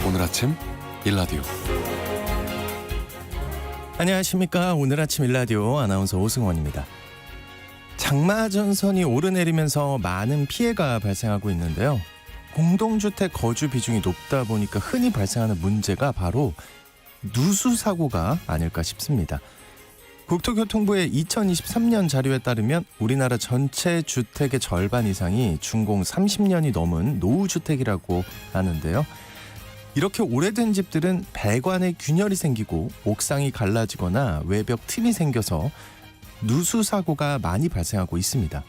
오늘 아침 일라디오. 안녕하십니까. 오늘 아침 일라디오 아나운서 오승원입니다. 장마 전선이 오르내리면서 많은 피해가 발생하고 있는데요. 공동주택 거주 비중이 높다 보니까 흔히 발생하는 문제가 바로 누수 사고가 아닐까 싶습니다. 국토교통부의 2023년 자료에 따르면 우리나라 전체 주택의 절반 이상이 준공 30년이 넘은 노후주택이라고 하는데요. 이렇게 오래된 집들은 배관에 균열이 생기고 옥상이 갈라지거나 외벽 틈이 생겨서 누수 사고가 많이 발생하고 있습니다.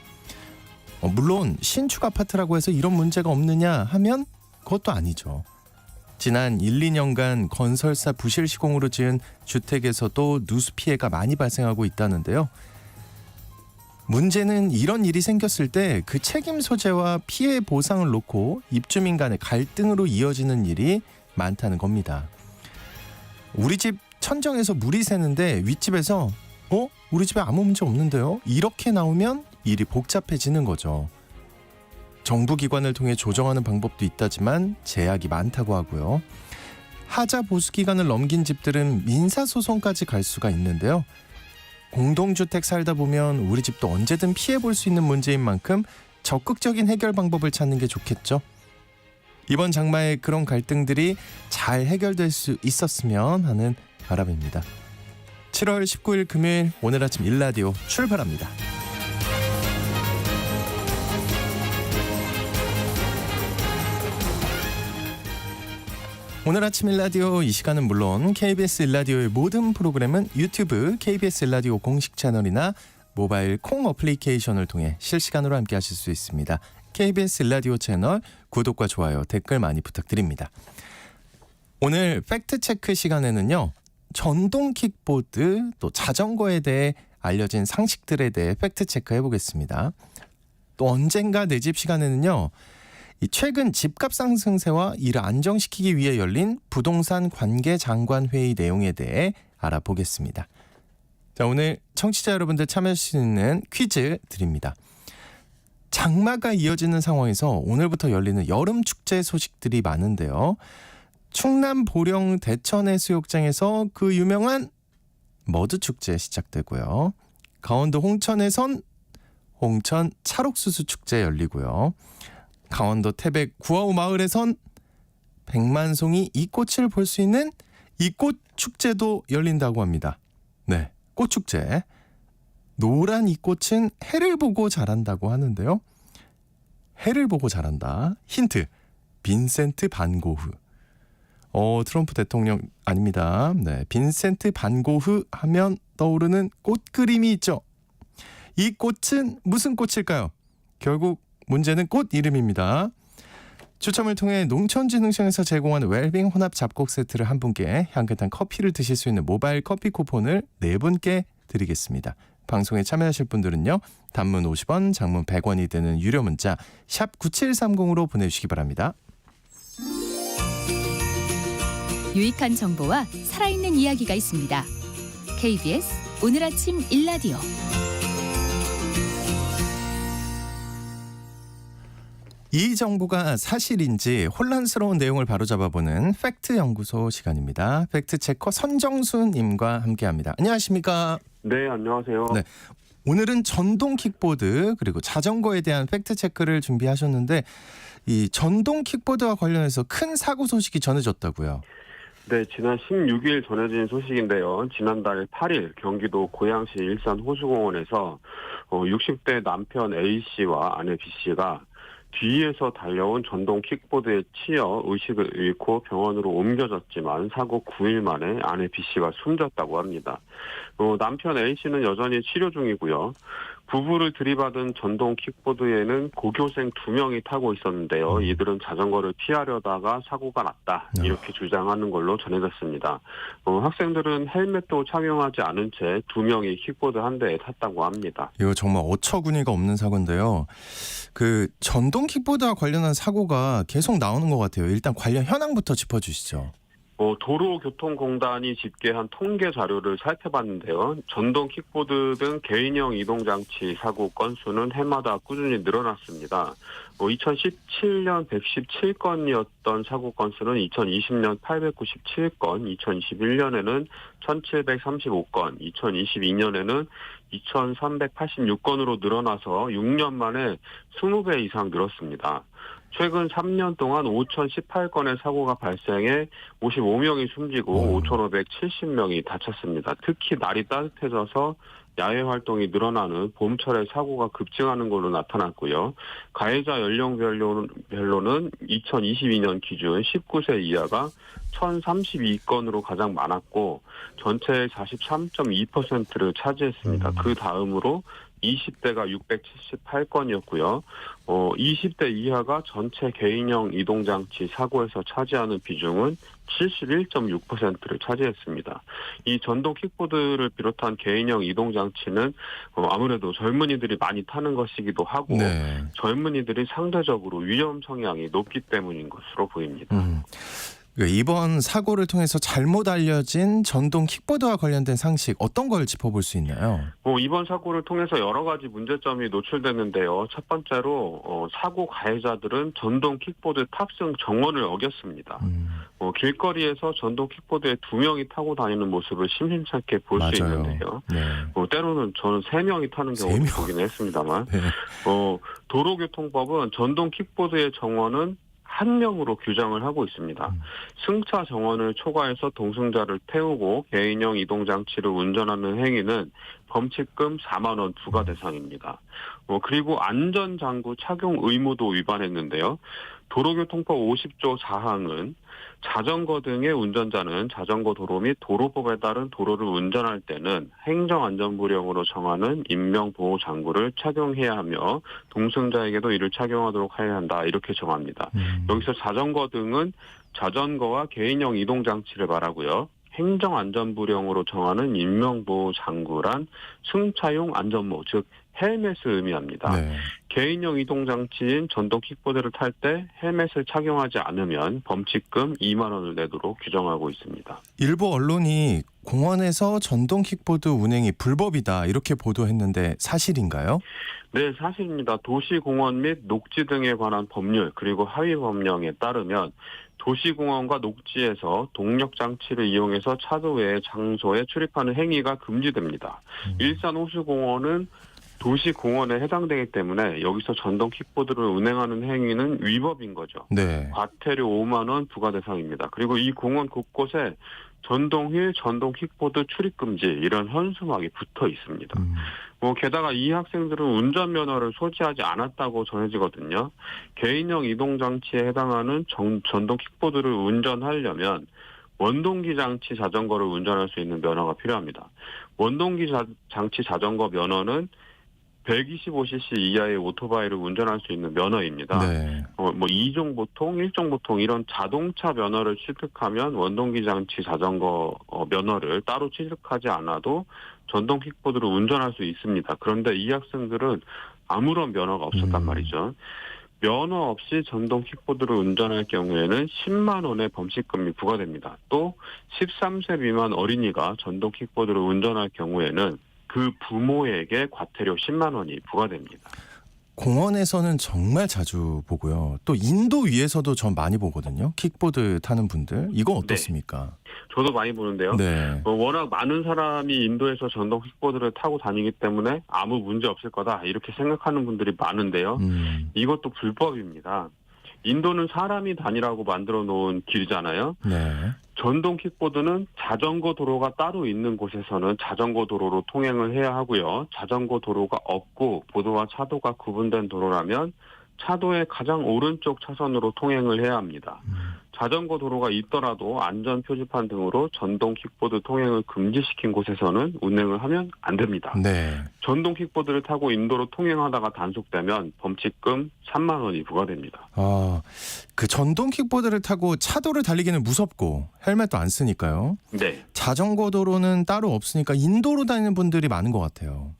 물론 신축 아파트라고 해서 이런 문제가 없느냐 하면 그것도 아니죠. 지난 1, 2년간 건설사 부실 시공으로 지은 주택에서도 누수 피해가 많이 발생하고 있다는데요. 문제는 이런 일이 생겼을 때 그 책임 소재와 피해 보상을 놓고 입주민 간의 갈등으로 이어지는 일이 많다는 겁니다. 우리 집 천정에서 물이 새는데 윗집에서 우리 집에 아무 문제 없는데요? 이렇게 나오면 일이 복잡해지는 거죠. 정부기관을 통해 조정하는 방법도 있다지만 제약이 많다고 하고요. 하자 보수 기간을 넘긴 집들은 민사소송까지 갈 수가 있는데요. 공동주택 살다 보면 우리 집도 언제든 피해볼 수 있는 문제인 만큼 적극적인 해결 방법을 찾는 게 좋겠죠. 이번 장마에 그런 갈등들이 잘 해결될 수 있었으면 하는 바람입니다. 7월 19일 금요일 오늘 아침 일라디오 출발합니다. 오늘 아침 일라디오 이 시간은 물론 KBS 일라디오의 모든 프로그램은 유튜브 KBS 일라디오 공식 채널이나 모바일 콩 어플리케이션을 통해 실시간으로 함께 하실 수 있습니다. KBS 일라디오 채널 구독과 좋아요, 댓글 많이 부탁드립니다. 오늘 팩트체크 시간에는요. 전동 킥보드 또 자전거에 대해 알려진 상식들에 대해 팩트체크 해보겠습니다. 또 언젠가 내 집 시간에는요. 최근 집값 상승세와 이를 안정시키기 위해 열린 부동산 관계 장관 회의 내용에 대해 알아보겠습니다. 자, 오늘 청취자 여러분들 참여할 수 있는 퀴즈 드립니다. 장마가 이어지는 상황에서 오늘부터 열리는 여름 축제 소식들이 많은데요. 충남 보령 대천 해수욕장에서 그 유명한 머드 축제 시작되고요. 강원도 홍천에선 홍천 찰옥수수 축제 열리고요. 강원도 태백 구아오 마을에선 백만송이 이 꽃을 볼 수 있는 이 꽃 축제도 열린다고 합니다. 네, 꽃축제. 노란 이 꽃은 해를 보고 자란다고 하는데요. 해를 보고 자란다. 힌트. 빈센트 반 고흐. 트럼프 대통령 아닙니다. 네, 빈센트 반 고흐 하면 떠오르는 꽃 그림이 있죠. 이 꽃은 무슨 꽃일까요? 결국 문제는 꽃 이름입니다. 추첨을 통해 농촌진흥청에서 제공하는 웰빙 혼합 잡곡 세트를 한 분께 향긋한 커피를 드실 수 있는 모바일 커피 쿠폰을 4분께 드리겠습니다. 방송에 참여하실 분들은요. 단문 50원, 장문 100원이 되는 유료 문자 샵 9730으로 보내주시기 바랍니다. 유익한 정보와 살아있는 이야기가 있습니다. KBS 오늘 아침 일라디오. 이 정보가 사실인지 혼란스러운 내용을 바로잡아보는 팩트연구소 시간입니다. 팩트체커 선정수님과 함께합니다. 안녕하십니까? 네, 안녕하세요. 네, 오늘은 전동 킥보드 그리고 자전거에 대한 팩트체크를 준비하셨는데 이 전동 킥보드와 관련해서 큰 사고 소식이 전해졌다고요? 네, 지난 16일 전해진 소식인데요. 지난달 8일 경기도 고양시 일산 호수공원에서 60대 남편 A씨와 아내 B씨가 뒤에서 달려온 전동 킥보드에 치여 의식을 잃고 병원으로 옮겨졌지만 사고 9일 만에 아내 B씨가 숨졌다고 합니다. 남편 A씨는 여전히 치료 중이고요. 부부를 들이받은 전동 킥보드에는 고교생 2명이 타고 있었는데요. 이들은 자전거를 피하려다가 사고가 났다. 이렇게 주장하는 걸로 전해졌습니다. 학생들은 헬멧도 착용하지 않은 채 2명이 킥보드 한 대에 탔다고 합니다. 이거 정말 어처구니가 없는 사고인데요. 그 전동 킥보드와 관련한 사고가 계속 나오는 것 같아요. 일단 관련 현황부터 짚어주시죠. 도로교통공단이 집계한 통계 자료를 살펴봤는데요. 전동 킥보드 등 개인형 이동장치 사고 건수는 해마다 꾸준히 늘어났습니다. 2017년 117건이었던 사고 건수는 2020년 897건, 2021년에는 1735건, 2022년에는 2386건으로 늘어나서 6년 만에 20배 이상 늘었습니다. 최근 3년 동안 5,018건의 사고가 발생해 55명이 숨지고 5,570명이 다쳤습니다. 특히 날이 따뜻해져서 야외 활동이 늘어나는 봄철에 사고가 급증하는 걸로 나타났고요. 가해자 연령별로는 2022년 기준 19세 이하가 1,032건으로 가장 많았고 전체의 43.2%를 차지했습니다. 그 다음으로 20대가 678건이었고요. 20대 이하가 전체 개인형 이동장치 사고에서 차지하는 비중은 71.6%를 차지했습니다. 이 전동 킥보드를 비롯한 개인형 이동장치는 아무래도 젊은이들이 많이 타는 것이기도 하고 네. 젊은이들이 상대적으로 위험 성향이 높기 때문인 것으로 보입니다. 이번 사고를 통해서 잘못 알려진 전동 킥보드와 관련된 상식 어떤 걸 짚어볼 수 있나요? 이번 사고를 통해서 여러 가지 문제점이 노출됐는데요. 첫 번째로 사고 가해자들은 전동 킥보드 탑승 정원을 어겼습니다. 길거리에서 전동 킥보드에 2명이 타고 다니는 모습을 심심찮게 볼 수 있는데요. 네. 때로는 저는 3명이 타는 경우도 보긴 했습니다만 네. 도로교통법은 전동 킥보드의 정원은 1명으로 규정을 하고 있습니다. 승차 정원을 초과해서 동승자를 태우고 개인형 이동장치를 운전하는 행위는 범칙금 4만 원 부과 대상입니다. 그리고 안전장구 착용 의무도 위반했는데요. 도로교통법 50조 4항은 자전거 등의 운전자는 자전거 도로 및 도로법에 따른 도로를 운전할 때는 행정안전부령으로 정하는 인명보호장구를 착용해야 하며 동승자에게도 이를 착용하도록 해야 한다. 이렇게 정합니다. 여기서 자전거 등은 자전거와 개인형 이동장치를 말하고요. 행정안전부령으로 정하는 인명보호장구란 승차용 안전모, 즉 헬멧을 의미합니다. 네. 개인형 이동장치인 전동 킥보드를 탈 때 헬멧을 착용하지 않으면 범칙금 2만 원을 내도록 규정하고 있습니다. 일부 언론이 공원에서 전동 킥보드 운행이 불법이다 이렇게 보도했는데 사실인가요? 네, 사실입니다. 도시공원 및 녹지 등에 관한 법률 그리고 하위 법령에 따르면 도시공원과 녹지에서 동력장치를 이용해서 차도 외의 장소에 출입하는 행위가 금지됩니다. 일산호수공원은 도시공원에 해당되기 때문에 여기서 전동 킥보드를 운행하는 행위는 위법인 거죠. 네. 과태료 5만 원 부과 대상입니다. 그리고 이 공원 곳곳에 전동휠, 전동 킥보드 출입금지 이런 현수막이 붙어 있습니다. 게다가 이 학생들은 운전면허를 소지하지 않았다고 전해지거든요. 개인형 이동장치에 해당하는 전동 킥보드를 운전하려면 원동기 장치 자전거를 운전할 수 있는 면허가 필요합니다. 원동기 장치 자전거 면허는 125cc 이하의 오토바이를 운전할 수 있는 면허입니다. 네. 2종 보통, 1종 보통 이런 자동차 면허를 취득하면 원동기 장치 자전거 면허를 따로 취득하지 않아도 전동 킥보드를 운전할 수 있습니다. 그런데 이 학생들은 아무런 면허가 없었단 말이죠. 면허 없이 전동 킥보드를 운전할 경우에는 10만 원의 범칙금이 부과됩니다. 또 13세 미만 어린이가 전동 킥보드를 운전할 경우에는 그 부모에게 과태료 10만 원이 부과됩니다. 공원에서는 정말 자주 보고요. 또 인도 위에서도 전 많이 보거든요. 킥보드 타는 분들. 이건 어떻습니까? 저도 많이 보는데요. 네. 워낙 많은 사람이 인도에서 전동 킥보드를 타고 다니기 때문에 아무 문제 없을 거다 이렇게 생각하는 분들이 많은데요. 이것도 불법입니다. 인도는 사람이 다니라고 만들어 놓은 길이잖아요. 네. 전동 킥보드는 자전거 도로가 따로 있는 곳에서는 자전거 도로로 통행을 해야 하고요. 자전거 도로가 없고 보도와 차도가 구분된 도로라면 차도의 가장 오른쪽 차선으로 통행을 해야 합니다. 자전거 도로가 있더라도 안전 표지판 등으로 전동 킥보드 통행을 금지시킨 곳에서는 운행을 하면 안 됩니다. 네. 전동 킥보드를 타고 인도로 통행하다가 단속되면 범칙금 3만 원이 부과됩니다. 그 전동 킥보드를 타고 차도를 달리기는 무섭고 헬멧도 안 쓰니까요. 네. 자전거 도로는 따로 없으니까 인도로 다니는 분들이 많은 것 같아요.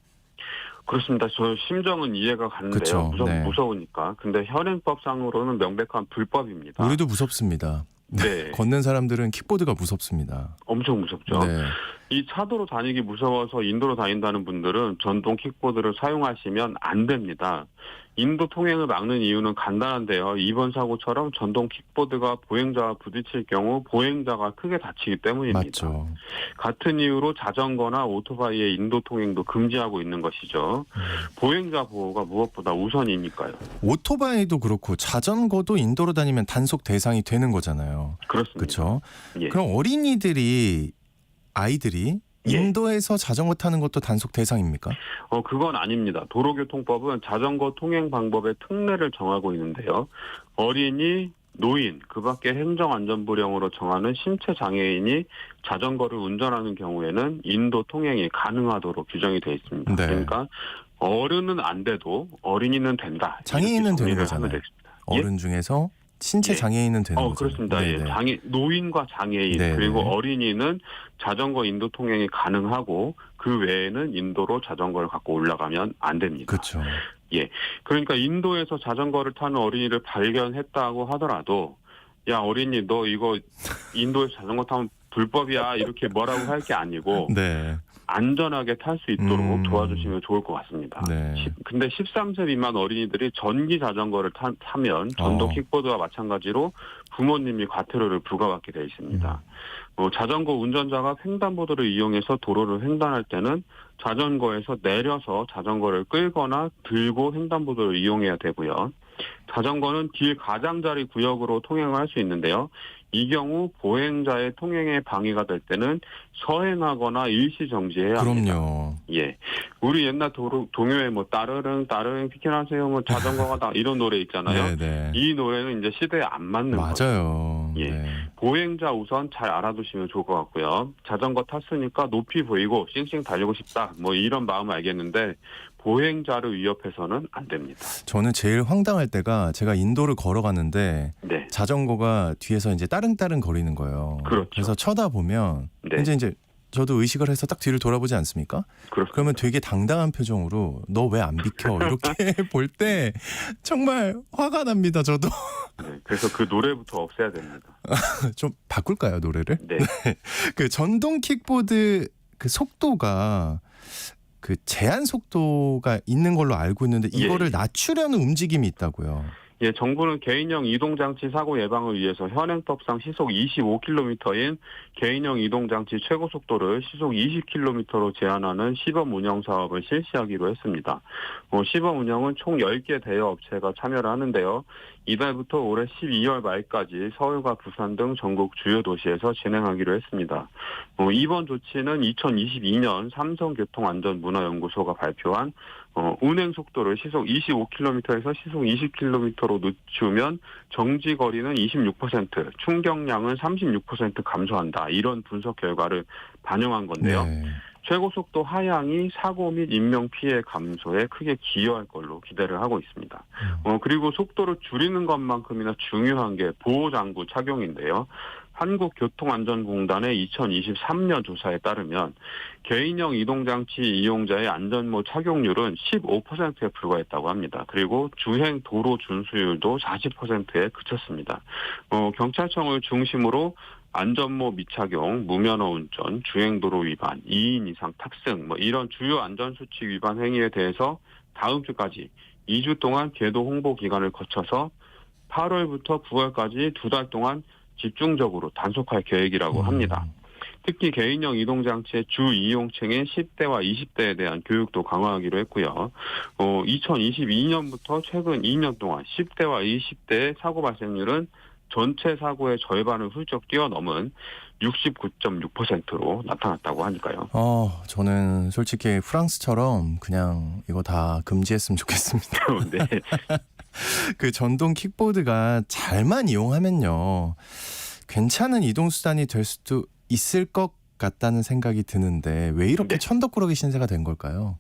그렇습니다. 저 심정은 이해가 가는데요. 그쵸, 네. 무서우니까. 근데 현행법상으로는 명백한 불법입니다. 우리도 무섭습니다. 네. 걷는 사람들은 킥보드가 무섭습니다. 엄청 무섭죠. 네. 이 차도로 다니기 무서워서 인도로 다닌다는 분들은 전동 킥보드를 사용하시면 안 됩니다. 인도 통행을 막는 이유는 간단한데요. 이번 사고처럼 전동 킥보드가 보행자와 부딪힐 경우 보행자가 크게 다치기 때문입니다. 맞죠. 같은 이유로 자전거나 오토바이의 인도 통행도 금지하고 있는 것이죠. 보행자 보호가 무엇보다 우선이니까요. 오토바이도 그렇고 자전거도 인도로 다니면 단속 대상이 되는 거잖아요. 그렇습니다. 그렇죠. 예. 그럼 아이들이 예. 인도에서 자전거 타는 것도 단속 대상입니까? 그건 아닙니다. 도로교통법은 자전거 통행 방법의 특례를 정하고 있는데요. 어린이, 노인, 그 밖에 행정안전부령으로 정하는 신체 장애인이 자전거를 운전하는 경우에는 인도 통행이 가능하도록 규정이 되어 있습니다. 네. 그러니까 어른은 안 돼도 어린이는 된다. 장애인은 되는 이렇게 정리를 거잖아요. 하면 되겠습니다. 예? 어른 중에서 신체 예. 장애인은 되는 거죠. 그렇습니다. 예. 네네. 노인과 장애인 네네. 그리고 어린이는 자전거 인도 통행이 가능하고 그 외에는 인도로 자전거를 갖고 올라가면 안 됩니다. 그렇죠. 그러니까 인도에서 자전거를 타는 어린이를 발견했다고 하더라도 야 어린이 너 이거 인도에서 자전거 타면 불법이야 이렇게 뭐라고 할 게 아니고 네. 안전하게 탈 수 있도록 도와주시면 좋을 것 같습니다. 네. 근데 13세 미만 어린이들이 전기 자전거를 타면 전동 킥보드와 마찬가지로 부모님이 과태료를 부과받게 되어 있습니다. 자전거 운전자가 횡단보도를 이용해서 도로를 횡단할 때는 자전거에서 내려서 자전거를 끌거나 들고 횡단보도를 이용해야 되고요. 자전거는 길 가장자리 구역으로 통행을 할 수 있는데요. 이 경우 보행자의 통행에 방해가 될 때는 서행하거나 일시 정지해야 합니다. 그럼요. 예. 우리 옛날 동요에 뭐 따르릉 피켄하세요 뭐 자전거가 다 이런 노래 있잖아요. 네네. 이 노래는 이제 시대에 안 맞는 거죠. 맞아요. 예. 네. 보행자 우선 잘 알아두시면 좋을 것 같고요. 자전거 탔으니까 높이 보이고 싱싱 달리고 싶다. 뭐 이런 마음 알겠는데 보행자를 위협해서는 안 됩니다. 저는 제일 황당할 때가 제가 인도를 걸어가는데 네. 자전거가 뒤에서 이제 따릉따릉 거리는 거예요. 그렇죠. 그래서 쳐다보면 네. 이제 저도 의식을 해서 딱 뒤를 돌아보지 않습니까? 그렇습니다. 그러면 되게 당당한 표정으로 너 왜 안 비켜 이렇게 볼 때 정말 화가 납니다. 저도 네. 그래서 그 노래부터 없애야 됩니다. 좀 바꿀까요 노래를? 네. 그 전동 킥보드 그 속도가 그 제한 속도가 있는 걸로 알고 있는데 이거를 낮추려는 움직임이 있다고요. 예, 정부는 개인형 이동장치 사고 예방을 위해서 현행법상 시속 25km인 개인형 이동장치 최고속도를 시속 20km로 제한하는 시범 운영 사업을 실시하기로 했습니다. 시범 운영은 총 10개 대여업체가 참여를 하는데요. 이달부터 올해 12월 말까지 서울과 부산 등 전국 주요 도시에서 진행하기로 했습니다. 이번 조치는 2022년 삼성교통안전문화연구소가 발표한 운행 속도를 시속 25km에서 시속 20km로 늦추면 정지 거리는 26%, 충격량은 36% 감소한다. 이런 분석 결과를 반영한 건데요. 네. 최고속도 하향이 사고 및 인명피해 감소에 크게 기여할 걸로 기대를 하고 있습니다. 그리고 속도를 줄이는 것만큼이나 중요한 게 보호장구 착용인데요. 한국교통안전공단의 2023년 조사에 따르면 개인형 이동장치 이용자의 안전모 착용률은 15%에 불과했다고 합니다. 그리고 주행 도로 준수율도 40%에 그쳤습니다. 경찰청을 중심으로 안전모 미착용, 무면허 운전, 주행도로 위반, 2인 이상 탑승 이런 주요 안전수칙 위반 행위에 대해서 다음 주까지 2주 동안 계도 홍보 기간을 거쳐서 8월부터 9월까지 2달 동안 집중적으로 단속할 계획이라고 합니다. 특히 개인형 이동장치의 주 이용층인 10대와 20대에 대한 교육도 강화하기로 했고요. 2022년부터 최근 2년 동안 10대와 20대의 사고 발생률은 전체 사고의 절반을 훌쩍 뛰어넘은 69.6%로 나타났다고 하니까요. 저는 솔직히 프랑스처럼 그냥 이거 다 금지했으면 좋겠습니다. 네. 그 전동 킥보드가 잘만 이용하면요, 괜찮은 이동 수단이 될 수도 있을 것 같다는 생각이 드는데 왜 이렇게 네. 천덕꾸러기 신세가 된 걸까요?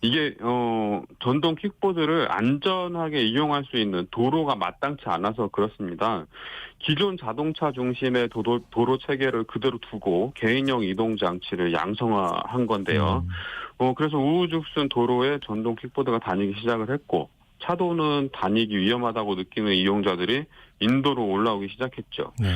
이게 전동 킥보드를 안전하게 이용할 수 있는 도로가 마땅치 않아서 그렇습니다. 기존 자동차 중심의 도로 체계를 그대로 두고 개인형 이동 장치를 양성화한 건데요. 그래서 우후죽순 도로에 전동 킥보드가 다니기 시작을 했고, 차도는 다니기 위험하다고 느끼는 이용자들이 인도로 올라오기 시작했죠. 네.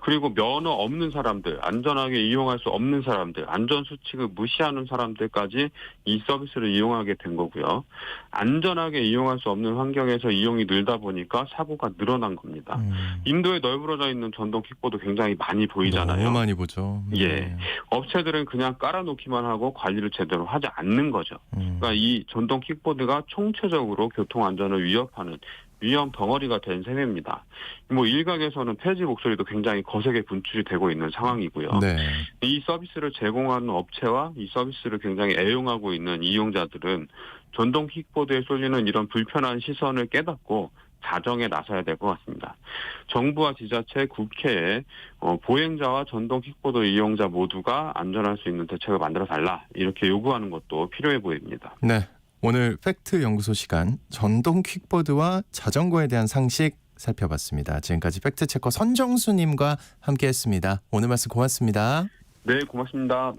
그리고 면허 없는 사람들, 안전하게 이용할 수 없는 사람들, 안전수칙을 무시하는 사람들까지 이 서비스를 이용하게 된 거고요. 안전하게 이용할 수 없는 환경에서 이용이 늘다 보니까 사고가 늘어난 겁니다. 인도에 널브러져 있는 전동 킥보드 굉장히 많이 보이잖아요. 너무 많이 보죠. 예. 업체들은 그냥 깔아놓기만 하고 관리를 제대로 하지 않는 거죠. 그러니까 이 전동 킥보드가 총체적으로 교통 안전을 위협하는 위험 덩어리가 된 셈입니다. 일각에서는 폐지 목소리도 굉장히 거세게 분출이 되고 있는 상황이고요. 네. 이 서비스를 제공하는 업체와 이 서비스를 굉장히 애용하고 있는 이용자들은 전동 킥보드에 쏠리는 이런 불편한 시선을 깨닫고 자정에 나서야 될 것 같습니다. 정부와 지자체, 국회에 보행자와 전동 킥보드 이용자 모두가 안전할 수 있는 대책을 만들어달라, 이렇게 요구하는 것도 필요해 보입니다. 네. 오늘 팩트 연구소 시간, 전동 킥보드와 자전거에 대한 상식 살펴봤습니다. 지금까지 팩트체커 선정수님과 함께했습니다. 오늘 말씀 고맙습니다. 네, 고맙습니다.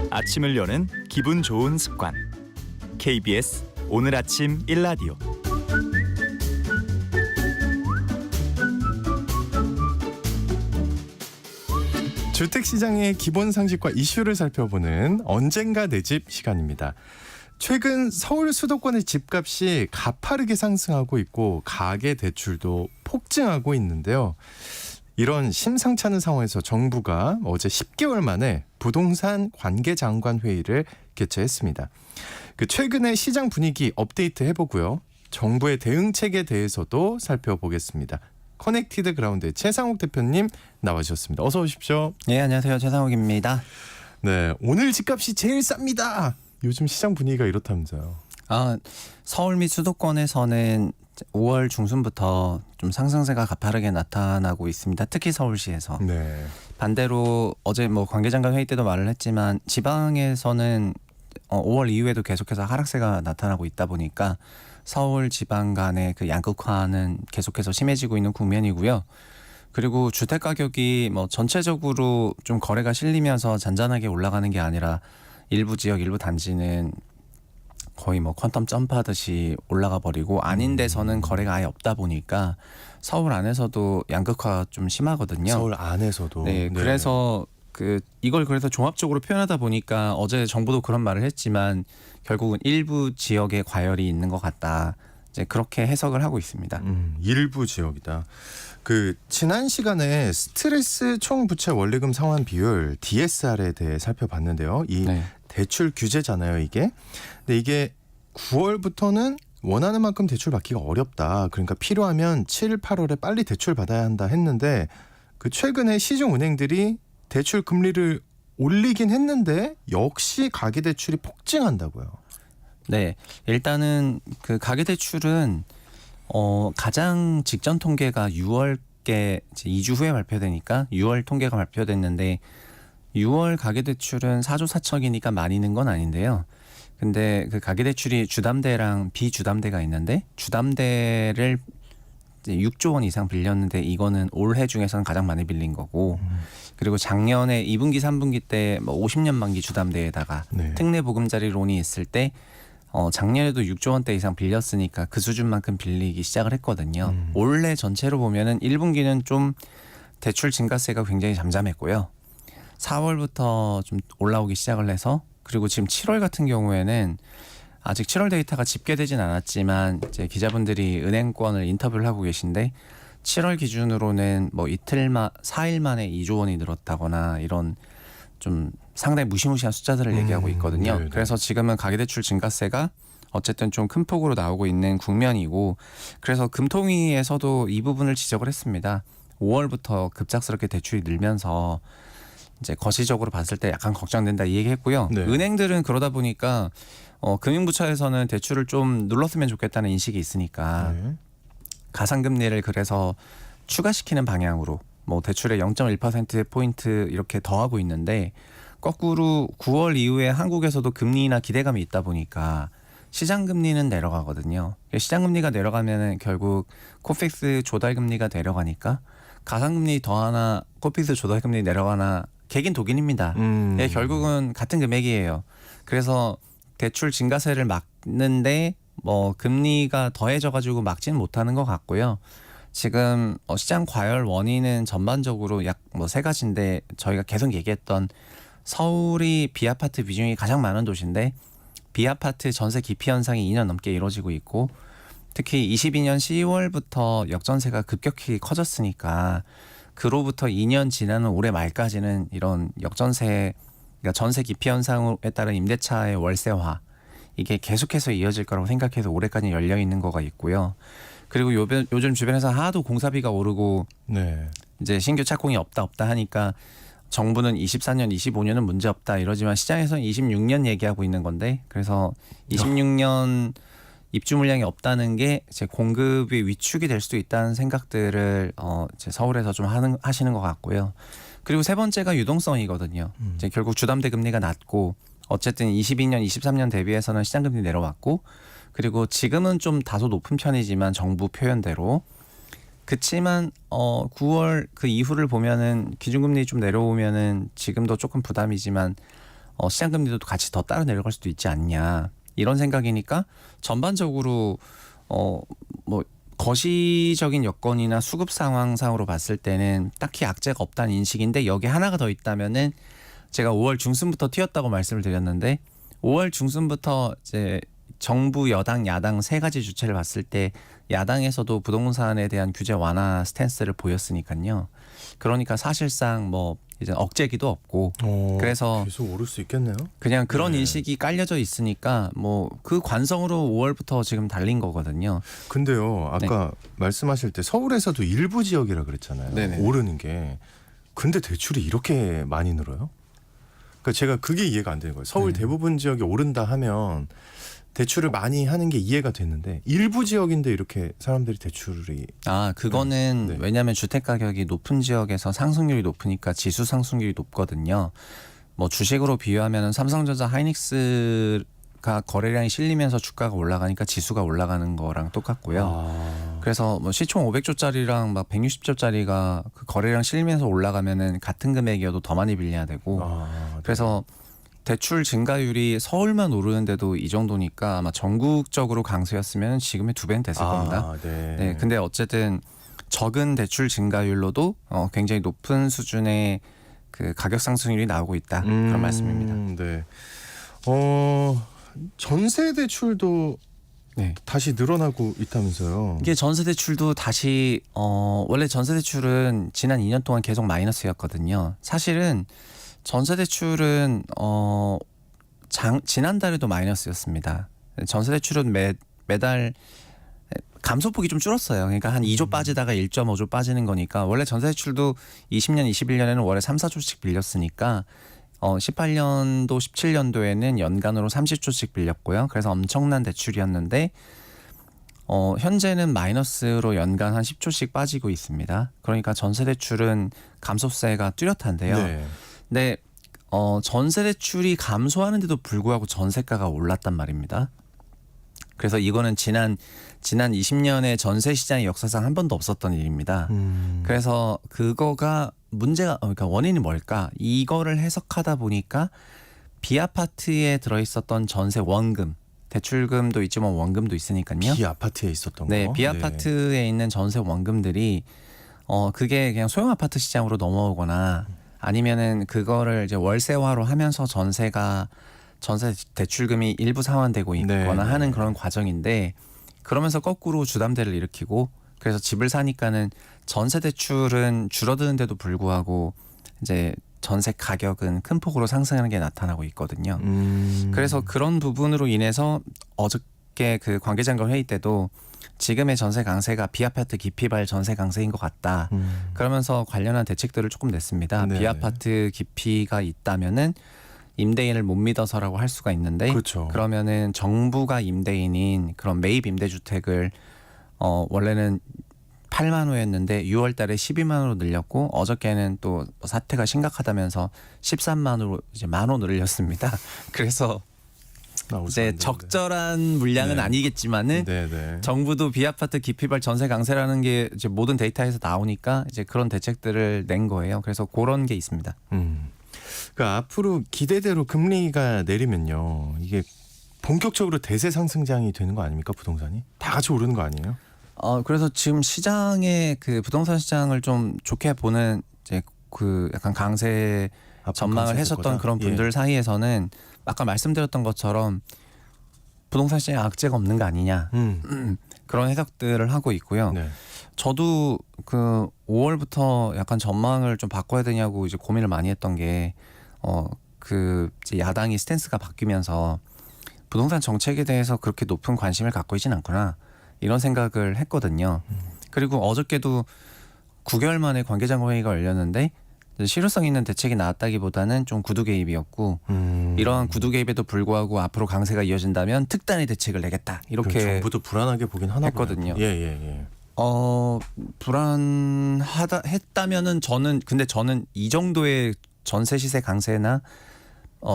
아침을 여는 기분 좋은 습관. KBS 오늘 아침 일라디오. 주택시장의 기본 상식과 이슈를 살펴보는 언젠가 내 집 시간입니다. 최근 서울 수도권의 집값이 가파르게 상승하고 있고 가계 대출도 폭증하고 있는데요. 이런 심상치 않은 상황에서 정부가 어제 10개월 만에 부동산 관계장관 회의를 개최했습니다. 그 최근의 시장 분위기 업데이트 해보고요. 정부의 대응책에 대해서도 살펴보겠습니다. 커넥티드 그라운드의 최상욱 대표님 나와주셨습니다. 어서 오십시오. 네, 안녕하세요. 최상욱입니다. 네, 오늘 집값이 제일 쌉니다. 요즘 시장 분위기가 이렇다면서요. 서울 및 수도권에서는 5월 중순부터 좀 상승세가 가파르게 나타나고 있습니다. 특히 서울시에서. 네. 반대로 어제 관계장관 회의 때도 말을 했지만 지방에서는 5월 이후에도 계속해서 하락세가 나타나고 있다 보니까 서울 지방 간의 그 양극화는 계속해서 심해지고 있는 국면이고요. 그리고 주택 가격이 전체적으로 좀 거래가 실리면서 잔잔하게 올라가는 게 아니라 일부 지역, 일부 단지는 거의 퀀텀 점프하듯이 올라가 버리고 아닌 데서는 거래가 아예 없다 보니까 서울 안에서도 양극화가 좀 심하거든요. 서울 안에서도. 네, 그래서 이걸 그래서 종합적으로 표현하다 보니까 어제 정부도 그런 말을 했지만 결국은 일부 지역에 과열이 있는 것 같다. 이제 그렇게 해석을 하고 있습니다. 일부 지역이다. 지난 시간에 스트레스 총부채 원리금 상환 비율 DSR에 대해 살펴봤는데요. 이 네. 대출 규제잖아요, 이게. 근데 이게 9월부터는 원하는 만큼 대출 받기가 어렵다. 그러니까 필요하면 7, 8월에 빨리 대출 받아야 한다 했는데 최근에 시중 은행들이 대출 금리를 올리긴 했는데 역시 가계대출이 폭증한다고요. 네, 일단은 가계대출은 가장 직전 통계가 6월께 2주 후에 발표되니까 6월 통계가 발표됐는데 6월 가계대출은 4조 4천이니까 많이는 건 아닌데요. 근데 가계대출이 주담대랑 비주담대가 있는데 주담대를 이제 6조 원 이상 빌렸는데 이거는 올해 중에서는 가장 많이 빌린 거고 그리고 작년에 2분기 3분기 때 50년 만기 주담대에다가 네. 특례 보금자리론이 있을 때 작년에도 6조 원대 이상 빌렸으니까 그 수준만큼 빌리기 시작을 했거든요. 올해 전체로 보면은 1분기는 좀 대출 증가세가 굉장히 잠잠했고요. 4월부터 좀 올라오기 시작을 해서 그리고 지금 7월 같은 경우에는 아직 7월 데이터가 집계되진 않았지만 이제 기자분들이 은행권을 인터뷰를 하고 계신데 7월 기준으로는 4일 만에 2조 원이 늘었다거나 이런 좀 상당히 무시무시한 숫자들을 얘기하고 있거든요. 네네. 그래서 지금은 가계대출 증가세가 어쨌든 좀 큰 폭으로 나오고 있는 국면이고 그래서 금통위에서도 이 부분을 지적을 했습니다. 5월부터 급작스럽게 대출이 늘면서 이제 거시적으로 봤을 때 약간 걱정된다 이 얘기했고요. 네. 은행들은 그러다 보니까 금융부처에서는 대출을 좀 눌렀으면 좋겠다는 인식이 있으니까 네. 가상금리를 그래서 추가시키는 방향으로 뭐 대출의 0.1%포인트 이렇게 더하고 있는데 거꾸로 9월 이후에 한국에서도 금리나 기대감이 있다 보니까 시장금리는 내려가거든요. 시장금리가 내려가면은 결국 코픽스 조달금리가 내려가니까 가상금리 더하나 코픽스 조달금리 내려가나 개긴 독인입니다. 예, 결국은 같은 금액이에요. 그래서 대출 증가세를 막는데 뭐 금리가 더해져가지고 막지는 못하는 것 같고요. 지금 시장 과열 원인은 전반적으로 약 뭐 세 가지인데 저희가 계속 얘기했던 서울이 비아파트 비중이 가장 많은 도시인데 비아파트 전세 기피 현상이 2년 넘게 이루어지고 있고 특히 22년 10월부터 역전세가 급격히 커졌으니까 그로부터 2년 지나는 올해 말까지는 이런 역전세 그러니까 전세 기피 현상에 따른 임대차의 월세화 이게 계속해서 이어질 거라고 생각해서 올해까지 열려 있는 거가 있고요. 그리고 요즘 주변에서 하도 공사비가 오르고 네. 이제 신규 착공이 없다 하니까 정부는 24년, 25년은 문제 없다 이러지만 시장에서는 26년 얘기하고 있는 건데 그래서 26년 입주 물량이 없다는 게 이제 공급이 위축이 될 수도 있다는 생각들을 이제 서울에서 좀 하시는 것 같고요. 그리고 세 번째가 유동성이거든요. 이제 결국 주담대 금리가 낮고 어쨌든 22년, 23년 대비해서는 시장 금리 내려왔고 그리고 지금은 좀 다소 높은 편이지만 정부 표현대로 그치만 9월 그 이후를 보면은 기준금리 좀 내려오면은 지금도 조금 부담이지만 시장금리도 같이 더 따라 내려갈 수도 있지 않냐 이런 생각이니까 전반적으로 뭐 거시적인 여건이나 수급 상황상으로 봤을 때는 딱히 악재가 없다는 인식인데 여기 하나가 더 있다면은 제가 5월 중순부터 튀었다고 말씀을 드렸는데 5월 중순부터 이제 정부, 여당, 야당 세 가지 주체를 봤을 때 야당에서도 부동산에 대한 규제 완화 스탠스를 보였으니까요. 그러니까 사실상 뭐 이제 억제기도 없고 그래서 계속 오를 수 있겠네요. 그냥 그런 네. 인식이 깔려져 있으니까 뭐 그 관성으로 5월부터 지금 달린 거거든요. 근데요, 아까 말씀하실 때 서울에서도 일부 지역이라 그랬잖아요. 네네. 오르는 게. 근데 대출이 이렇게 많이 늘어요? 그러니까 제가 그게 이해가 안 되는 거예요. 서울 네. 대부분 지역이 오른다 하면 대출을 많이 하는 게 이해가 됐는데 일부 지역인데 이렇게 사람들이 대출이 그거는 네. 왜냐하면 주택 가격이 높은 지역에서 상승률이 높으니까 지수 상승률이 높거든요. 뭐 주식으로 비유하면 삼성전자 하이닉스가 거래량이 실리면서 주가가 올라가니까 지수가 올라가는 거랑 똑같고요. 그래서 뭐 시총 500조짜리랑 막 160조짜리가 그 거래량 실리면서 올라가면은 같은 금액이어도 더 많이 빌려야 되고 그래서 대출 증가율이 서울만 오르는데도 이 정도니까 아마 전국적으로 강세였으면 지금의 2배는 됐을 겁니다. 네. 네, 근데 어쨌든 적은 대출 증가율로도 굉장히 높은 수준의 그 가격 상승률이 나오고 있다 그런 말씀입니다. 네. 전세 대출도 네. 다시 늘어나고 있다면서요. 이게 전세 대출도 다시 원래 전세 대출은 지난 2년 동안 계속 마이너스였거든요. 사실은 전세 대출은 지난달에도 마이너스였습니다. 전세 대출은 매달 감소폭이 좀 줄었어요. 그러니까 한 2조 빠지다가 1.5조 빠지는 거니까 원래 전세 대출도 20년, 21년에는 월에 3, 4조씩 빌렸으니까 18년도, 17년도에는 연간으로 30조씩 빌렸고요. 그래서 엄청난 대출이었는데 현재는 마이너스로 연간 한 10조씩 빠지고 있습니다. 그러니까 전세 대출은 감소세가 뚜렷한데요. 네. 근데 전세 대출이 감소하는데도 불구하고 전세가가 올랐단 말입니다. 그래서 이거는 지난 20년의 전세 시장의 역사상 한 번도 없었던 일입니다. 그래서 그거가 문제가 그러니까 원인이 뭘까? 이거를 해석하다 보니까 비아파트에 들어있었던 전세 원금, 대출금도 있지만 원금도 있으니까요. 비아파트에 있었던 거. 네, 비아파트에 있는 전세 원금들이 그게 그냥 소형 아파트 시장으로 넘어오거나 아니면은 그거를 이제 월세화로 하면서 전세 대출금이 일부 상환되고 있거나 네. 하는 그런 과정인데 그러면서 거꾸로 주담대를 일으키고 그래서 집을 사니까는 전세 대출은 줄어드는데도 불구하고 이제 전세 가격은 큰 폭으로 상승하는 게 나타나고 있거든요. 그래서 그런 부분으로 인해서 어저께 그 관계장관 회의 때도 지금의 전세 강세가 비아파트 기피발 전세 강세인 것 같다. 그러면서 관련한 대책들을 조금 냈습니다. 네. 비아파트 기피가 있다면은 임대인을 못 믿어서라고 할 수가 있는데 그렇죠. 그러면은 정부가 임대인인 그런 매입 임대주택을 원래는 8만 호였는데 6월 달에 12만 호로 늘렸고 어저께는 또 사태가 심각하다면서 13만 호로 이제 1만 호 늘렸습니다. 그래서 이제 적절한 물량은 네. 아니겠지만은 네네. 정부도 비아파트 기피발 전세 강세라는 게 이제 모든 데이터에서 나오니까 이제 그런 대책들을 낸 거예요. 그래서 그런 게 있습니다. 그러니까 앞으로 기대대로 금리가 내리면요, 이게 본격적으로 대세 상승장이 되는 거 아닙니까? 부동산이 다 같이 오르는 거 아니에요? 그래서 지금 시장의 그 부동산 시장을 좀 좋게 보는 이제 그 약간 강세 앞으로 전망을 강세될 했었던 거다? 그런 분들 예. 사이에서는 아까 말씀드렸던 것처럼 부동산 시장에 악재가 없는 거 아니냐 그런 해석들을 하고 있고요. 네. 저도 그 5월부터 약간 전망을 좀 바꿔야 되냐고 이제 고민을 많이 했던 게 그 이제 야당이 스탠스가 바뀌면서 부동산 정책에 대해서 그렇게 높은 관심을 갖고 있진 않구나 이런 생각을 했거든요. 그리고 어저께도 9개월 만에 관계장관 회의가 열렸는데 실효성 있는 대책이 나왔다기보다는 좀 구두 개입이었고 이러한 구두 개입에도 불구하고 앞으로 강세가 이어진다면 특단의 대책을 내겠다 이렇게 정부도 불안하게 보긴 하나 했거든요. 보네요. 예. 불안했다면은 저는 이 정도의 전세 시세 강세나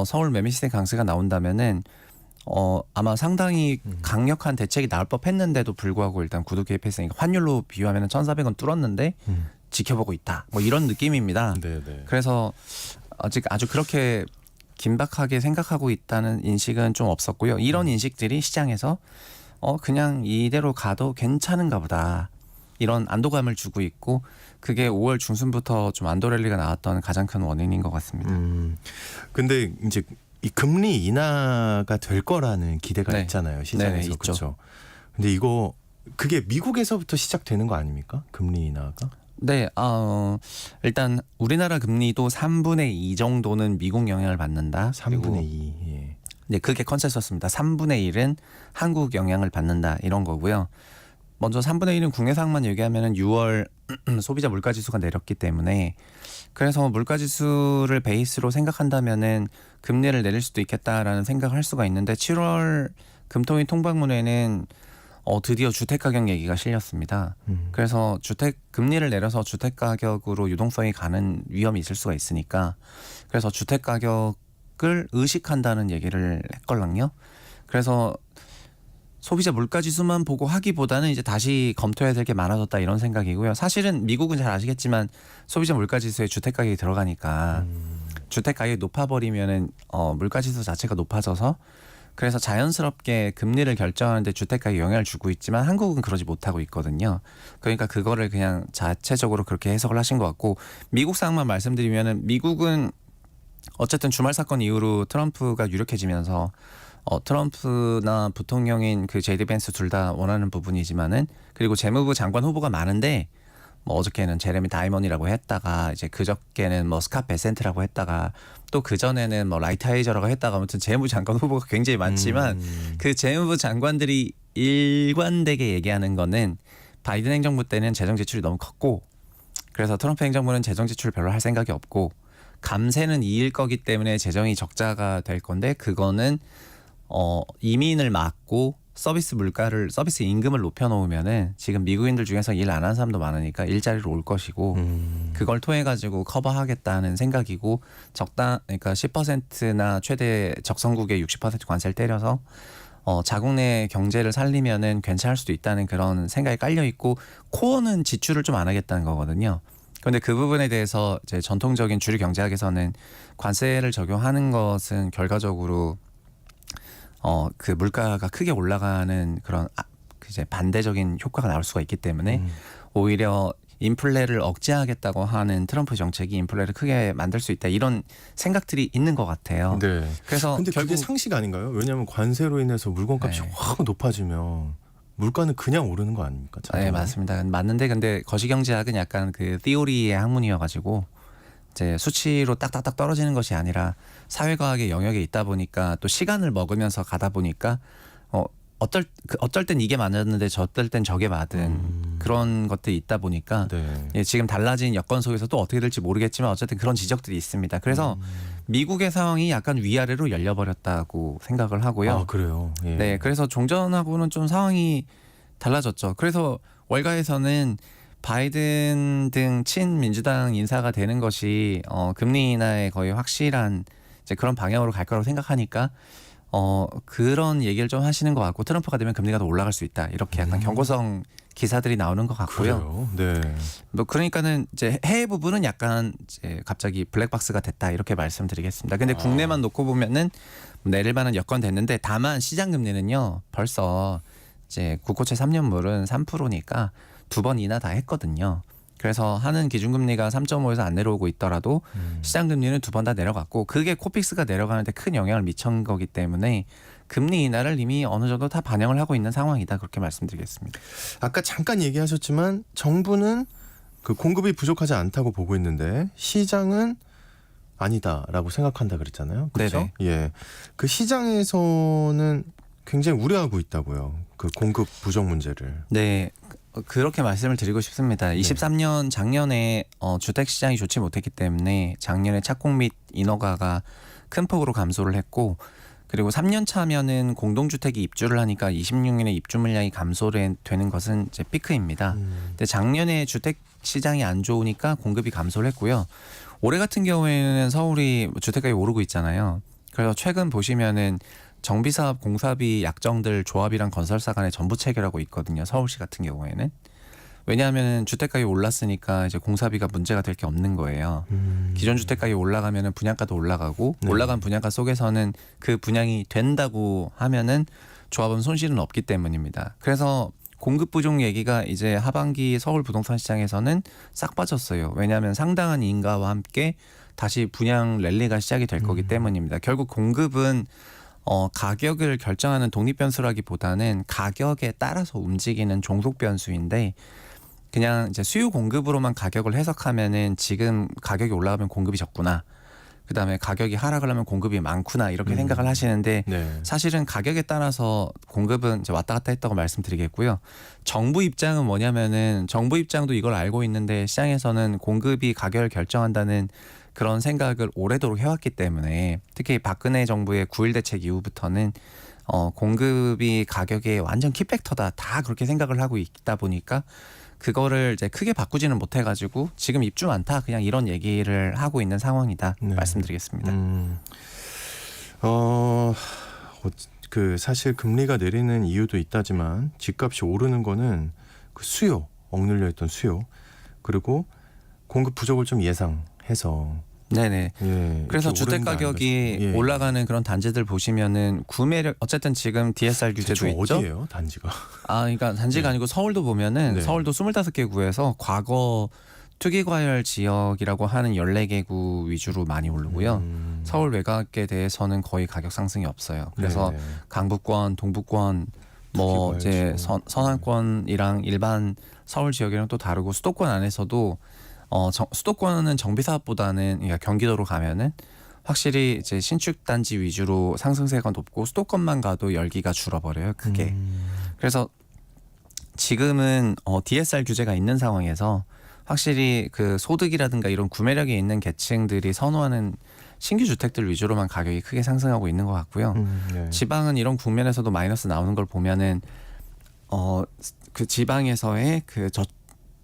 서울 매매 시세 강세가 나온다면은 아마 상당히 강력한 대책이 나올 법했는데도 불구하고 일단 구두 개입했으니까 환율로 비유하면 1,400원 뚫었는데 지켜보고 있다. 뭐 이런 느낌입니다. 네네. 그래서 아직 아주 그렇게 긴박하게 생각하고 있다는 인식은 좀 없었고요. 이런 인식들이 시장에서 그냥 이대로 가도 괜찮은가 보다. 이런 안도감을 주고 있고 그게 5월 중순부터 좀 안도랠리가 나왔던 가장 큰 원인인 것 같습니다. 근데 이제 이 금리 인하가 될 거라는 기대가 네. 있잖아요. 시장에서. 네네, 있죠. 그렇죠. 근데 그게 미국에서부터 시작되는 거 아닙니까? 금리 인하가? 네, 일단 우리나라 금리도 3분의 2 정도는 미국 영향을 받는다. 3분의 2. 예. 네, 그게 컨센서스입니다. 3분의 1은 한국 영향을 받는다 이런 거고요. 먼저 3분의 1은 국내상만 얘기하면은 6월 소비자 물가지수가 내렸기 때문에 그래서 물가지수를 베이스로 생각한다면은 금리를 내릴 수도 있겠다라는 생각을 할 수가 있는데 7월 금토일 통방문에는 드디어 주택 가격 얘기가 실렸습니다. 그래서 금리를 내려서 주택 가격으로 유동성이 가는 위험이 있을 수가 있으니까 그래서 주택 가격을 의식한다는 얘기를 했걸랑요. 그래서 소비자 물가지수만 보고 하기보다는 이제 다시 검토해야 될 게 많아졌다 이런 생각이고요. 사실은 미국은 잘 아시겠지만 소비자 물가지수에 주택 가격이 들어가니까 주택 가격이 높아버리면은 물가지수 자체가 높아져서 그래서 자연스럽게 금리를 결정하는데 주택 가격에 영향을 주고 있지만 한국은 그러지 못하고 있거든요. 그러니까 그거를 그냥 자체적으로 그렇게 해석을 하신 것 같고 미국 상황만 말씀드리면은 미국은 어쨌든 주말 사건 이후로 트럼프가 유력해지면서 트럼프나 부통령인 그 제이디 벤스 둘 다 원하는 부분이지만은 그리고 재무부 장관 후보가 많은데 뭐 어저께는 제레미 다이먼이라고 했다가 이제 그저께는 뭐 스캇 베센트라고 했다가 또 그전에는 뭐 라이트하이저라고 했다가 아무튼 재무부 장관 후보가 굉장히 많지만 그 재무부 장관들이 일관되게 얘기하는 거는 바이든 행정부 때는 재정 지출이 너무 컸고 그래서 트럼프 행정부는 재정 지출을 별로 할 생각이 없고 감세는 이을 거기 때문에 재정이 적자가 될 건데 그거는 이민을 막고 서비스 임금을 높여놓으면은 지금 미국인들 중에서 일 안 하는 사람도 많으니까 일자리로 올 것이고 그걸 통해 가지고 커버하겠다는 생각이고 그러니까 10%나 최대 적성국의 60% 관세를 때려서 자국 내 경제를 살리면은 괜찮을 수도 있다는 그런 생각이 깔려 있고 코어는 지출을 좀 안 하겠다는 거거든요. 그런데 그 부분에 대해서 이제 전통적인 주류 경제학에서는 관세를 적용하는 것은 결과적으로 그 물가가 크게 올라가는 그런 이제 반대적인 효과가 나올 수가 있기 때문에 오히려 인플레를 억제하겠다고 하는 트럼프 정책이 인플레를 크게 만들 수 있다 이런 생각들이 있는 것 같아요. 네. 그래서 근데 결국 그게 상식 아닌가요? 왜냐하면 관세로 인해서 물건값이 네. 확 높아지면 물가는 그냥 오르는 거 아닙니까? 네, 맞습니다. 맞는데 근데 거시경제학은 약간 그 티오리의 학문이어가지고 이제 수치로 딱딱딱 떨어지는 것이 아니라 사회과학의 영역에 있다 보니까 또 시간을 먹으면서 가다 보니까 어쩔 땐 이게 맞았는데 어떨 땐 저게 맞은 그런 것들이 있다 보니까 네. 예, 지금 달라진 여건 속에서 또 어떻게 될지 모르겠지만 어쨌든 그런 지적들이 있습니다. 그래서 미국의 상황이 약간 위아래로 열려버렸다고 생각을 하고요. 아, 그래요. 예. 네, 그래서 종전하고는 좀 상황이 달라졌죠. 그래서 월가에서는 바이든 등 친민주당 인사가 되는 것이 금리 인하에 거의 확실한 이제 그런 방향으로 갈 거라고 생각하니까 그런 얘기를 좀 하시는 것 같고 트럼프가 되면 금리가 더 올라갈 수 있다 이렇게 약간 경고성 기사들이 나오는 것 같고요. 그래요. 네. 뭐 그러니까는 이제 해외 부분은 약간 이제 갑자기 블랙박스가 됐다 이렇게 말씀드리겠습니다. 근데 국내만 놓고 보면은 내릴 만한 여건 됐는데 다만 시장 금리는요 벌써 이제 국고채 3년물은 3%니까 2번 인하 다 했거든요. 그래서 하는 기준금리가 3.5에서 안 내려오고 있더라도 시장금리는 2번 다 내려갔고 그게 코픽스가 내려가는데 큰 영향을 미친 거기 때문에 금리 인하를 이미 어느 정도 다 반영을 하고 있는 상황이다 그렇게 말씀드리겠습니다. 아까 잠깐 얘기하셨지만 정부는 그 공급이 부족하지 않다고 보고 있는데 시장은 아니다라고 생각한다 그랬잖아요. 그렇죠? 네네. 예. 그 시장에서는 굉장히 우려하고 있다고요. 그 공급 부족 문제를. 네. 그렇게 말씀을 드리고 싶습니다. 네. 23년 작년에 주택 시장이 좋지 못했기 때문에 작년에 착공 및 인허가가 큰 폭으로 감소를 했고 그리고 3년 차면은 공동주택이 입주를 하니까 26년에 입주 물량이 감소되는 것은 이제 피크입니다. 근데 작년에 주택 시장이 안 좋으니까 공급이 감소를 했고요. 올해 같은 경우에는 서울이 주택가격이 오르고 있잖아요. 그래서 최근 보시면은 정비사업, 공사비 약정들 조합이랑 건설사 간에 전부 체결하고 있거든요. 서울시 같은 경우에는. 왜냐하면 주택가격이 올랐으니까 이제 공사비가 문제가 될 게 없는 거예요. 기존 주택가격이 올라가면은 분양가도 올라가고 네. 올라간 분양가 속에서는 그 분양이 된다고 하면은 조합은 손실은 없기 때문입니다. 그래서 공급 부족 얘기가 이제 하반기 서울 부동산 시장에서는 싹 빠졌어요. 왜냐하면 상당한 인가와 함께 다시 분양 랠리가 시작이 될 거기 때문입니다. 결국 공급은 가격을 결정하는 독립 변수라기보다는 가격에 따라서 움직이는 종속 변수인데 그냥 이제 수요 공급으로만 가격을 해석하면은 지금 가격이 올라가면 공급이 적구나. 그다음에 가격이 하락을 하면 공급이 많구나 이렇게 생각을 하시는데 네. 사실은 가격에 따라서 공급은 이제 왔다 갔다 했다고 말씀드리겠고요. 정부 입장은 뭐냐면은 정부 입장도 이걸 알고 있는데 시장에서는 공급이 가격을 결정한다는 그런 생각을 오래도록 해왔기 때문에 특히 박근혜 정부의 9.1 대책 이후부터는 공급이 가격의 완전 키팩터다 다 그렇게 생각을 하고 있다 보니까 그거를 이제 크게 바꾸지는 못해가지고 지금 입주 많다 그냥 이런 얘기를 하고 있는 상황이다 네. 말씀드리겠습니다. 그 사실 금리가 내리는 이유도 있다지만 집값이 오르는 거는 그 수요, 억눌려 있던 수요 그리고 공급 부족을 좀 예상해서 네네. 예, 그래서 이렇게 주택 오르는 거 가격이 아닌가 싶어요. 예. 올라가는 그런 단지들 보시면은 구매력 어쨌든 지금 DSR 규제도 대충 있죠. 어디예요, 단지가? 그러니까 단지가 네. 아니고 서울도 보면은 네. 서울도 25개 구에서 과거 투기과열 지역이라고 하는 14개 구 위주로 많이 오르고요. 서울 외곽에 대해서는 거의 가격 상승이 없어요. 그래서 네. 강북권, 동북권 뭐 투기과열 이제 지역. 서남권이랑 일반 서울 지역이랑 또 다르고 수도권 안에서도 수도권은 정비 사업보다는 그러니까 경기도로 가면은 확실히 이제 신축 단지 위주로 상승세가 높고 수도권만 가도 열기가 줄어버려요. 크게. 그래서 지금은 DSR 규제가 있는 상황에서 확실히 그 소득이라든가 이런 구매력이 있는 계층들이 선호하는 신규 주택들 위주로만 가격이 크게 상승하고 있는 것 같고요. 네. 지방은 이런 국면에서도 마이너스 나오는 걸 보면은 그 지방에서의 그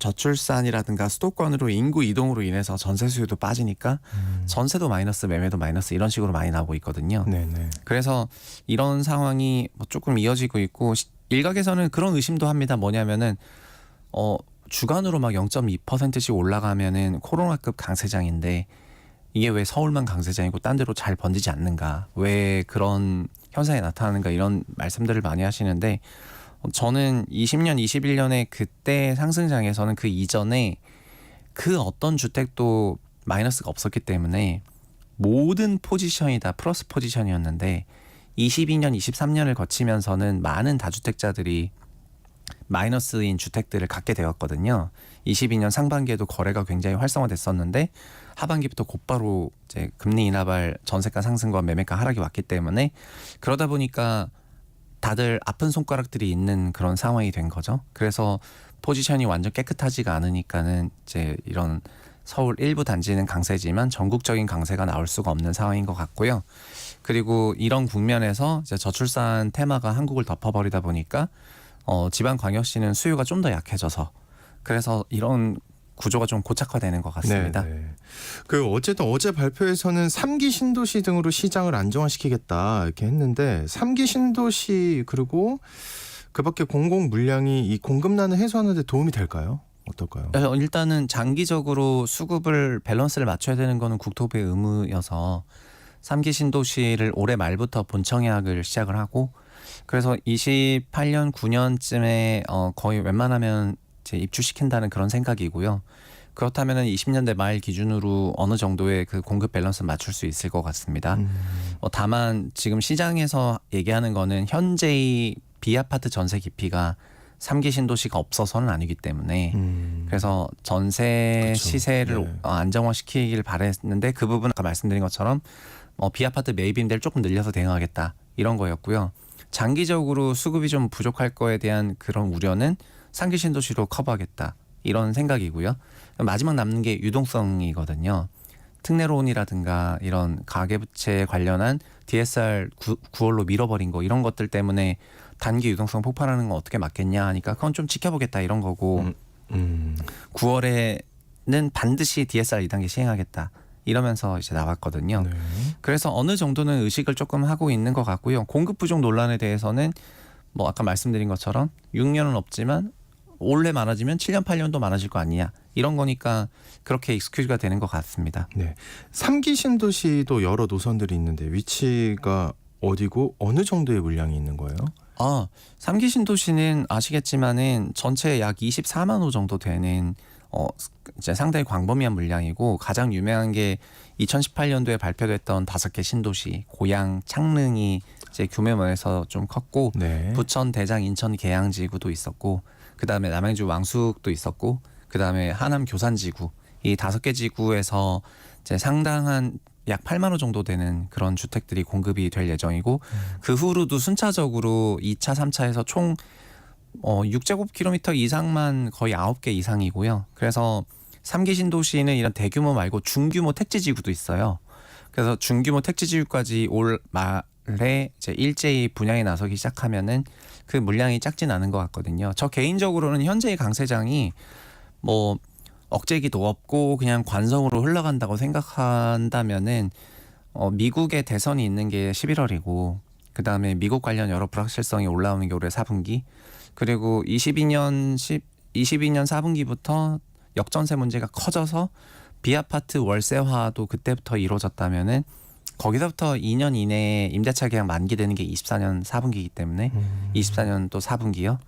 저출산이라든가 수도권으로 인구 이동으로 인해서 전세 수요도 빠지니까 전세도 마이너스, 매매도 마이너스 이런 식으로 많이 나오고 있거든요. 네네. 그래서 이런 상황이 뭐 조금 이어지고 있고 일각에서는 그런 의심도 합니다. 뭐냐면은 주간으로 막 0.2%씩 올라가면은 코로나급 강세장인데 이게 왜 서울만 강세장이고 딴 데로 잘 번지지 않는가? 왜 그런 현상이 나타나는가? 이런 말씀들을 많이 하시는데 저는 20년, 21년에 그때 상승장에서는 그 이전에 그 어떤 주택도 마이너스가 없었기 때문에 모든 포지션이 다 플러스 포지션이었는데 22년, 23년을 거치면서는 많은 다주택자들이 마이너스인 주택들을 갖게 되었거든요. 22년 상반기에도 거래가 굉장히 활성화됐었는데 하반기부터 곧바로 이제 금리 인하발 전세가 상승과 매매가 하락이 왔기 때문에 그러다 보니까 다들 아픈 손가락들이 있는 그런 상황이 된 거죠. 그래서 포지션이 완전 깨끗하지가 않으니까는 이제 이런 서울 일부 단지는 강세지만 전국적인 강세가 나올 수가 없는 상황인 것 같고요. 그리고 이런 국면에서 이제 저출산 테마가 한국을 덮어버리다 보니까 지방광역시는 수요가 좀 더 약해져서 그래서 이런 구조가 좀 고착화되는 것 같습니다. 네. 그 어쨌든 어제 발표에서는 3기 신도시 등으로 시장을 안정화시키겠다 이렇게 했는데 3기 신도시 그리고 그밖에 공공 물량이 이 공급난을 해소하는 데 도움이 될까요? 어떨까요? 일단은 장기적으로 수급을 밸런스를 맞춰야 되는 거는 국토부의 의무여서 3기 신도시를 올해 말부터 본청약을 시작을 하고 그래서 28년 9년쯤에 거의 웬만하면 이제 입주시킨다는 그런 생각이고요. 그렇다면은 20년대 말 기준으로 어느 정도의 그 공급 밸런스 맞출 수 있을 것 같습니다. 다만 지금 시장에서 얘기하는 거는 현재의 비아파트 전세 깊이가 3기 신도시가 없어서는 아니기 때문에 그래서 전세 그쵸. 시세를 네. 안정화시키길 바랬는데 그 부분 아까 말씀드린 것처럼 비아파트 매입임대를 조금 늘려서 대응하겠다 이런 거였고요. 장기적으로 수급이 좀 부족할 거에 대한 그런 우려는 3기 신도시로 커버하겠다 이런 생각이고요. 마지막 남는 게 유동성이거든요. 특례론이라든가 이런 가계부채에 관련한 DSR 9월로 밀어버린 거 이런 것들 때문에 단기 유동성 폭발하는 건 어떻게 막겠냐 하니까 그건 좀 지켜보겠다 이런 거고 9월에는 반드시 DSR 2단계 시행하겠다 이러면서 이제 나왔거든요. 네. 그래서 어느 정도는 의식을 조금 하고 있는 것 같고요. 공급 부족 논란에 대해서는 뭐 아까 말씀드린 것처럼 6년은 없지만 올해 많아지면 7년 8년도 많아질 거 아니냐 이런 거니까 그렇게 익스큐즈가 되는 것 같습니다. 네. 3기 신도시도 여러 노선들이 있는데 위치가 어디고 어느 정도의 물량이 있는 거예요? 3기 신도시는 아시겠지만은 전체 약 24만 호 정도 되는 이제 상당히 광범위한 물량이고 가장 유명한 게 2018년도에 발표됐던 5개 신도시 고양, 창릉이 이제 규모에서 좀 컸고 네. 부천, 대장, 인천, 계양지구도 있었고 그다음에 남양주 왕숙도 있었고 그다음에 하남 교산지구 이 5개 지구에서 이제 상당한 약 8만 호 정도 되는 그런 주택들이 공급이 될 예정이고 그 후로도 순차적으로 2차, 3차에서 총 6제곱킬로미터 이상만 거의 9개 이상이고요. 그래서 3기 신도시는 이런 대규모 말고 중규모 택지지구도 있어요. 그래서 중규모 택지지구까지 올 말에 이제 일제히 분양에 나서기 시작하면은 그 물량이 작진 않은 것 같거든요. 저 개인적으로는 현재의 강세장이 뭐 억제기도 없고 그냥 관성으로 흘러간다고 생각한다면은 미국의 대선이 있는 게 11월이고 그다음에 미국 관련 여러 불확실성이 올라오는 게 올해 4분기 그리고 22년 4분기부터 역전세 문제가 커져서 비아파트 월세화도 그때부터 이루어졌다면은 거기서부터 2년 이내에 임대차 계약 만기되는 게 24년 4분기이기 때문에 24년 또 4분기요.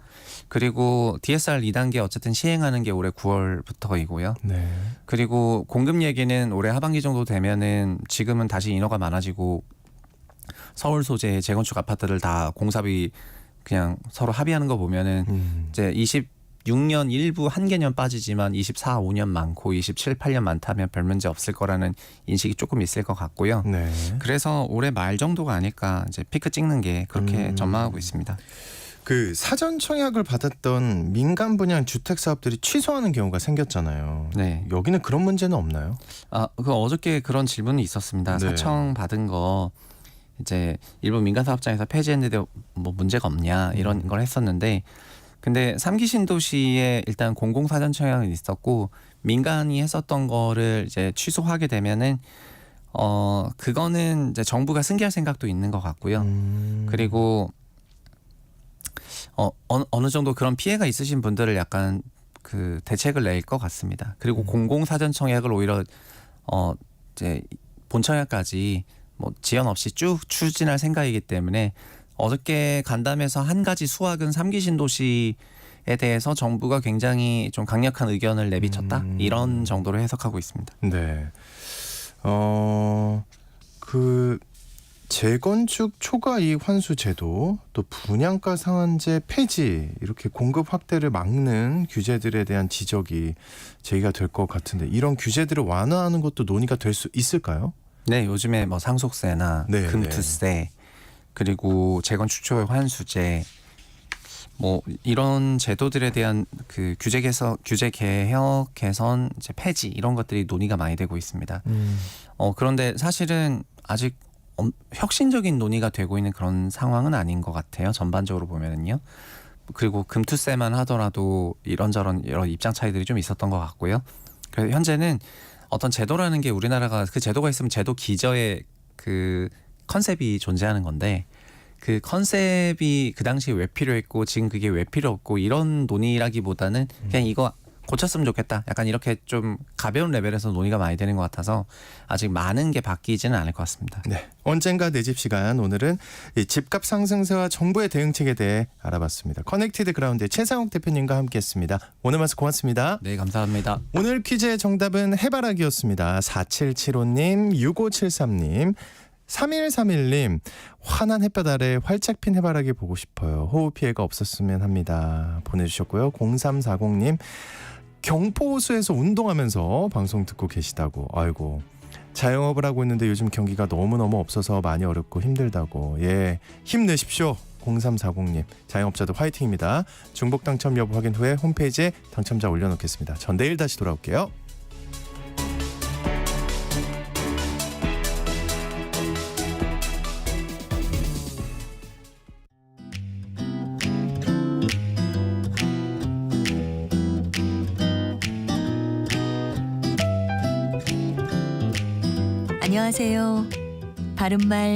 그리고 DSR 2단계 어쨌든 시행하는 게 올해 9월부터이고요. 네. 그리고 공급 얘기는 올해 하반기 정도 되면은 지금은 다시 인허가 많아지고 서울 소재 재건축 아파트를 다 공사비 그냥 서로 합의하는 거 보면은 이제 26년 일부 한 개년 빠지지만 24, 5년 많고 27, 8년 많다면 별 문제 없을 거라는 인식이 조금 있을 것 같고요. 네. 그래서 올해 말 정도가 아닐까 이제 피크 찍는 게 그렇게 전망하고 있습니다. 그 사전 청약을 받았던 민간 분양 주택 사업들이 취소하는 경우가 생겼잖아요. 네. 여기는 그런 문제는 없나요? 그 어저께 그런 질문이 있었습니다. 네. 사청 받은 거 이제 일부 민간 사업장에서 폐지했는데 뭐 문제가 없냐 이런 걸 했었는데 근데 3기 신도시에 일단 공공 사전 청약은 있었고 민간이 했었던 거를 이제 취소하게 되면은 그거는 이제 정부가 승계할 생각도 있는 것 같고요. 그리고 어느 정도 그런 피해가 있으신 분들을 약간 그 대책을 낼 것 같습니다. 그리고 공공 사전 청약을 오히려 이제 본청약까지 뭐 지연 없이 쭉 추진할 생각이기 때문에 어저께 간담회에서 한 가지 수확은 3기 신도시에 대해서 정부가 굉장히 좀 강력한 의견을 내비쳤다 이런 정도로 해석하고 있습니다. 네. 그 재건축 초과이익 환수 제도 또 분양가 상한제 폐지 이렇게 공급 확대를 막는 규제들에 대한 지적이 제기가 될 것 같은데 이런 규제들을 완화하는 것도 논의가 될 수 있을까요? 네, 요즘에 뭐 상속세나 네, 금투세 그리고 재건축초의 환수제 뭐 이런 제도들에 대한 그 규제 개혁 개선 이제 폐지 이런 것들이 논의가 많이 되고 있습니다. 그런데 사실은 아직 혁신적인 논의가 되고 있는 그런 상황은 아닌 것 같아요. 전반적으로 보면은요. 그리고 금투세만 하더라도 이런저런 여러 입장 차이들이 좀 있었던 것 같고요. 그래서 현재는 어떤 제도라는 게 우리나라가 그 제도가 있으면 제도 기저에 그 컨셉이 존재하는 건데 그 컨셉이 그 당시에 왜 필요했고 지금 그게 왜 필요 없고 이런 논의라기보다는 그냥 이거 고쳤으면 좋겠다. 약간 이렇게 좀 가벼운 레벨에서 논의가 많이 되는 것 같아서 아직 많은 게 바뀌지는 않을 것 같습니다. 네, 언젠가 내 집 시간 오늘은 이 집값 상승세와 정부의 대응책에 대해 알아봤습니다. 커넥티드 그라운드의 최상욱 대표님과 함께했습니다. 오늘 말씀 고맙습니다. 네, 감사합니다. 오늘 퀴즈의 정답은 해바라기였습니다. 4775님, 6573님, 3131님, 환한 햇볕 아래 활짝 핀 해바라기 보고 싶어요. 호우 피해가 없었으면 합니다. 보내주셨고요. 0340님, 경포호수에서 운동하면서 방송 듣고 계시다고. 아이고, 자영업을 하고 있는데 요즘 경기가 너무너무 없어서 많이 어렵고 힘들다고. 예, 힘내십시오. 0340님, 자영업자들 화이팅입니다. 중복 당첨 여부 확인 후에 홈페이지에 당첨자 올려놓겠습니다. 전 내일 다시 돌아올게요. 안녕하세요. 바른말